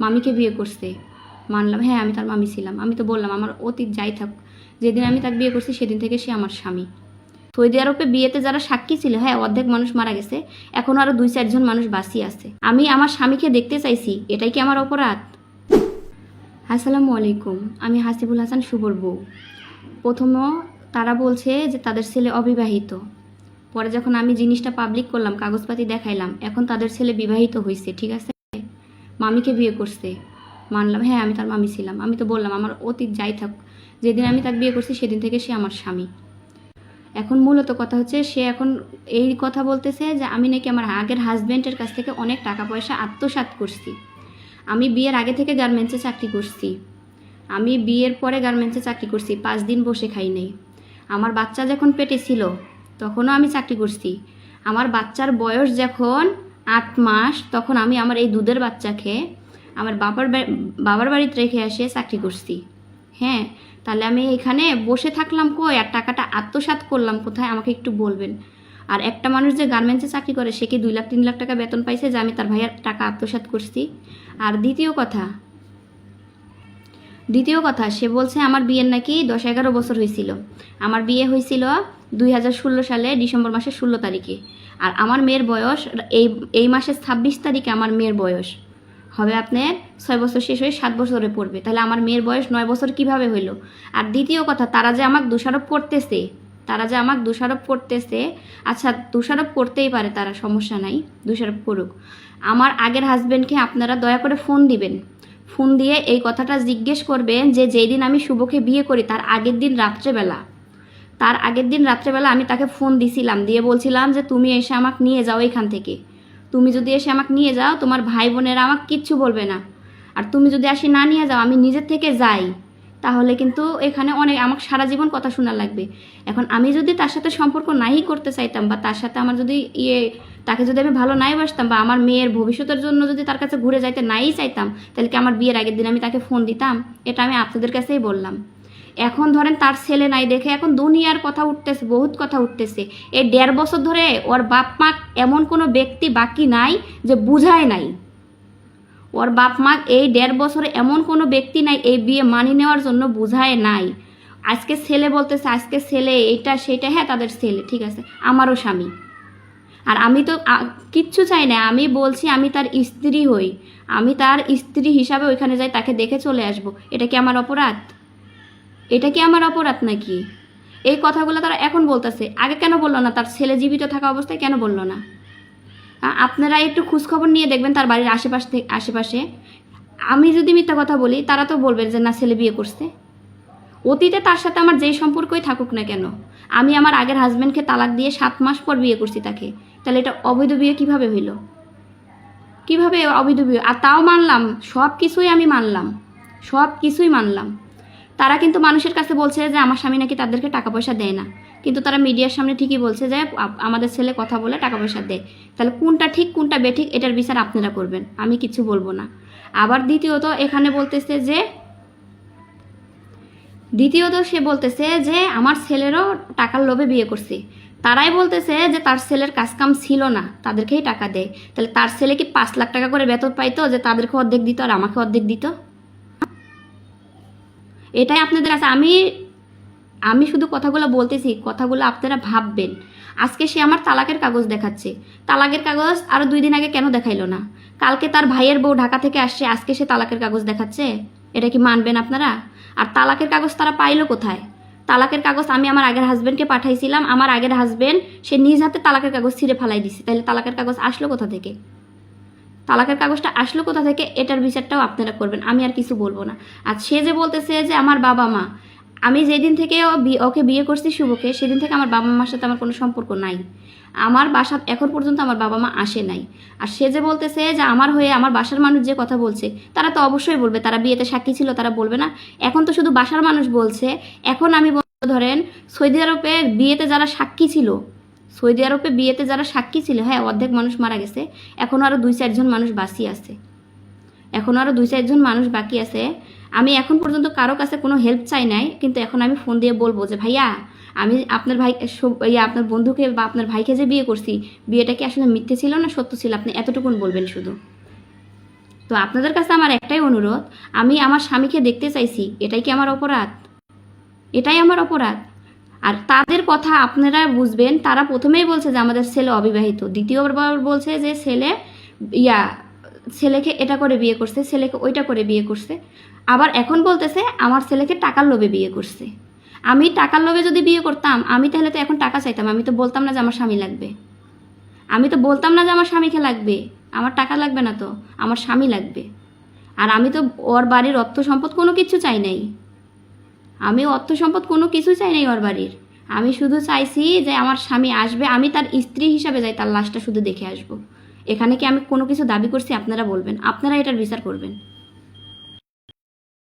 মামিকে বিয়ে করছে। মানলাম, হ্যাঁ আমি তার মামি ছিলাম। আমি তো বললাম আমার অতীত যাই থাক, যেদিন আমি তাকে বিয়ে করছি সেদিন থেকে সে আমার স্বামী। সৌদি আরবে বিয়েতে যারা সাক্ষী ছিল, হ্যাঁ অর্ধেক মানুষ মারা গেছে, এখনও আরও 2-4 জন মানুষ বাঁচি আছে। আমি আমার স্বামীকে দেখতে চাইছি, এটাই কি আমার অপরাধ? আসসালামু আলাইকুম, আমি হাসিবুল হাসান শুভর বউ। প্রথমে তারা বলছে যে তাদের ছেলে অবিবাহিত, পরে যখন আমি জিনিসটা পাবলিক করলাম, কাগজপাতি দেখাইলাম, এখন তাদের ছেলে বিবাহিত হয়েছে, ঠিক আছে, মামিকে বিয়ে করছে। মানলাম, হ্যাঁ আমি তার মামি ছিলাম। আমি তো বললাম আমার অতীত যাই থাক, যেদিন আমি তাকে বিয়ে করছি সেদিন থেকে সে আমার স্বামী। এখন মূলত কথা হচ্ছে সে এখন এই কথা বলতেছে যে আমি নাকি আমার আগের হাজব্যান্ডের কাছ থেকে অনেক টাকা পয়সা আত্মসাৎ করছি। আমি বিয়ের আগে থেকে গার্মেন্টসে চাকরি করছি, আমি বিয়ের পরে গার্মেন্টসে চাকরি করছি, 5 দিন বসে খাই নাই। আমার বাচ্চা যখন পেটে ছিল তখনও আমি চাকরি করছি। আমার বাচ্চার বয়স যখন 8 মাস তখন আমি আমার এই দুধের বাচ্চাকে আমার বাবার বাড়িতে রেখে এসে চাকরি করছি। হ্যাঁ, তাহলে আমি এখানে বসে থাকলাম কই, আর টাকাটা আত্মসাৎ করলাম কোথায়, আমাকে একটু বলবেন। আর একটা মানুষ যে গার্মেন্টসে চাকরি করে সে কি 2 লাখ 3 লাখ টাকা বেতন পাইছে যে আমি তার ভাইয়ের টাকা আত্মসাৎ করছি? আর দ্বিতীয় কথা সে বলছে আমার বিয়ের নাকি 10-11 বছর হয়েছিল। আমার বিয়ে হয়েছিল 2016 সালে ডিসেম্বর মাসের 16 তারিখে। আর আমার মেয়ের বয়স এই মাসের 26 তারিখে আমার মেয়ের বয়স হবে আপনার 6 বছর শেষ হয়ে 7 বছরে পড়বে। তাহলে আমার মেয়ের বয়স 9 বছর কিভাবে হইলো? আর দ্বিতীয় কথা, তারা যে আমাকে দোষারোপ করতেছে, আচ্ছা দোষারোপ করতেই পারে, তারা সমস্যা নাই, দোষারোপ করুক। আমার আগের হাজব্যান্ডকে আপনারা দয়া করে ফোন দিবেন, ফোন দিয়ে এই কথাটা জিজ্ঞেস করবেন যে যেই দিন আমি শুভকে বিয়ে করি তার আগের দিন রাত্রেবেলা আমি তাকে ফোন দিছিলাম, দিয়ে বলছিলাম যে তুমি এসে আমাকে নিয়ে যাও এখান থেকে। তুমি যদি এসে আমাকে নিয়ে যাও তোমার ভাই বোনেরা আমাকে কিচ্ছু বলবে না। আর তুমি যদি আসি না নিয়ে যাও, আমি নিজের থেকে যাই, তাহলে কিন্তু এখানে অনেক আমাকে সারা জীবন কথা শোনা লাগবে। এখন আমি যদি তার সাথে সম্পর্ক নাই করতে চাইতাম, বা তার সাথে আমার যদি তাকে যদি আমি ভালো নাই বাসতাম, বা আমার মেয়ের ভবিষ্যতের জন্য যদি তার কাছে ঘুরে যাইতে নাই চাইতাম, তাহলে কি আমার বিয়ের আগের দিন আমি তাকে ফোন দিতাম? এটা আমি আপনাদের কাছেই বললাম। এখন ধরেন তার ছেলে নাই দেখে এখন দুনিয়ার কথা উঠতেছে, বহুত কথা উঠতেছে। এই 1.5 বছর ধরে ওর বাপ মা এমন কোনো ব্যক্তি বাকি নাই যে বুঝায় নাই। ওর বাপ মা এই 1.5 বছরে এমন কোনো ব্যক্তি নাই এই বিয়ে মানি নেওয়ার জন্য বুঝায় নাই। আজকে ছেলে বলতেছে, আজকে ছেলে এটা সেটা, হ্যাঁ তাদের ছেলে, ঠিক আছে, আমারও স্বামী। আর আমি তো কিচ্ছু চাই না, আমি বলছি আমি তার স্ত্রী হই, আমি তার স্ত্রী হিসাবে ওইখানে যাই, তাকে দেখে চলে আসব। এটা কি আমার অপরাধ নাকি? এই কথাগুলো তারা এখন বলতেছে, আগে কেন বললো না? তার ছেলে জীবিত থাকা অবস্থায় কেন বললো না? আপনারা একটু খোঁজখবর নিয়ে দেখবেন তার বাড়ির আশেপাশে। আমি যদি মিথ্যা কথা বলি তারা তো বলবেন যে না ছেলে বিয়ে করছে। অতীতে তার সাথে আমার যেই সম্পর্কই থাকুক না কেন, আমি আমার আগের হাজব্যান্ডকে তালাক দিয়ে 7 মাস পর বিয়ে করছি তাকে, তাহলে এটা অবৈধ বিয়ে কিভাবে হইল? কিভাবে অবৈধ বিয়ে? আর তাও মানলাম, সব কিছুই মানলাম। তারা কিন্তু মানুষের কাছে বলছে যে আমার স্বামী নাকি তাদেরকে টাকা পয়সা দেয় না, কিন্তু তারা মিডিয়ার সামনে ঠিকই বলছে যে আমাদের ছেলে কথা বলে টাকা পয়সা দেয়। তাহলে কোনটা ঠিক কোনটা বেঠিক এটার বিচার আপনারা করবেন, আমি কিছু বলবো না। আবার দ্বিতীয়ত সে বলতেছে যে আমার ছেলেরও টাকার লোভে বিয়ে করছে। তারাই বলতেছে যে তার ছেলের কাজকাম ছিল না, তাদেরকেই টাকা দেয়। তাহলে তার ছেলে কি 5 লাখ টাকা করে বেতন পাইতো যে তাদেরকে অর্ধেক দিত আর আমাকে অর্ধেক দিত? এটাই আপনাদের আছে। আমি শুধু কথাগুলো বলতেছি, কথাগুলো আপনারা ভাববেন। আজকে সে আমার তালাকের কাগজ দেখাচ্ছে, তালাকের কাগজ আরও 2 দিন আগে কেন দেখাইলো না? কালকে তার ভাইয়ের বউ ঢাকা থেকে আসছে, আজকে সে তালাকের কাগজ দেখাচ্ছে, এটা কি মানবেন আপনারা? আর তালাকের কাগজ তারা পাইলো কোথায়? তালাকের কাগজ আমি আমার আগের হাজব্যান্ডকে পাঠাইছিলাম, আমার আগের হাজব্যান্ড সে নিজ হাতে তালাকের কাগজ ছিঁড়ে ফেলাই দিছে। তাহলে তালাকের কাগজ আসলো কোথা থেকে? এটার বিচারটাও আপনারা করবেন, আমি আর কিছু বলবো না। আর সে যে বলতেছে যে আমার বাবা মা, আমি যেদিন থেকে ওকে বিয়ে করছি শুভকে, সেদিন থেকে আমার বাবা মার সাথে আমার কোনো সম্পর্ক নাই। আমার বাসা এখন পর্যন্ত আমার বাবা মা আসে নাই। আর সে যে বলতেছে যে আমার হয়ে আমার বাসার মানুষ যে কথা বলছে, তারা তো অবশ্যই বলবে, তারা বিয়েতে সাক্ষী ছিল, তারা বলবে না? এখন তো শুধু বাসার মানুষ বলছে। এখন আমি ধরেন সৌদি আরবে বিয়েতে যারা সাক্ষী ছিল, হ্যাঁ অর্ধেক মানুষ মারা গেছে, এখনও আরও 2-4 জন মানুষ বাকি আছে। আমি এখন পর্যন্ত কারো কাছে কোনো হেল্প চাই নাই, কিন্তু এখন আমি ফোন দিয়ে বলবো যে ভাইয়া, আমি আপনার আপনার বন্ধুকে বা আপনার ভাইকে যে বিয়ে করছি, বিয়েটা কি আসলে মিথ্যে ছিল না সত্য ছিল? আপনি এতটুকুন বলবেন শুধু। তো আপনাদের কাছে আমার একটাই অনুরোধ, আমি আমার স্বামীকে দেখতে চাইছি, এটাই কি আমার অপরাধ? এটাই আমার অপরাধ? আর তাদের কথা আপনারা বুঝবেন, তারা প্রথমেই বলছে যে আমাদের ছেলে অবিবাহিত, দ্বিতীয়বার বলছে যে ছেলেকে এটা করে বিয়ে করছে, ছেলেকে ওইটা করে বিয়ে করছে, আবার এখন বলতেছে আমার ছেলেকে টাকার লোভে বিয়ে করছে। আমি টাকার লোভে যদি বিয়ে করতাম, আমি তাহলে তো এখন টাকা চাইতাম, আমি তো বলতাম না যে আমার স্বামী লাগবে, আমি তো বলতাম না যে আমার স্বামীকে লাগবে, আমার টাকা লাগবে না, তো আমার স্বামী লাগবে। আর আমি তো ওর বাড়ির অর্থ সম্পদ কোনো কিছু চাই নাই, আমি অর্থ সম্পদ কোনো কিছু চাই নাই ওর বাড়ির। আমি শুধু চাইছি যে আমার স্বামী আসবে, আমি তার স্ত্রী হিসাবে যাই, তার লাশটা শুধু দেখে আসবো। এখানে কি আমি কোনো কিছু দাবি করছি? আপনারা বলবেন, আপনারা এটার বিচার করবেন।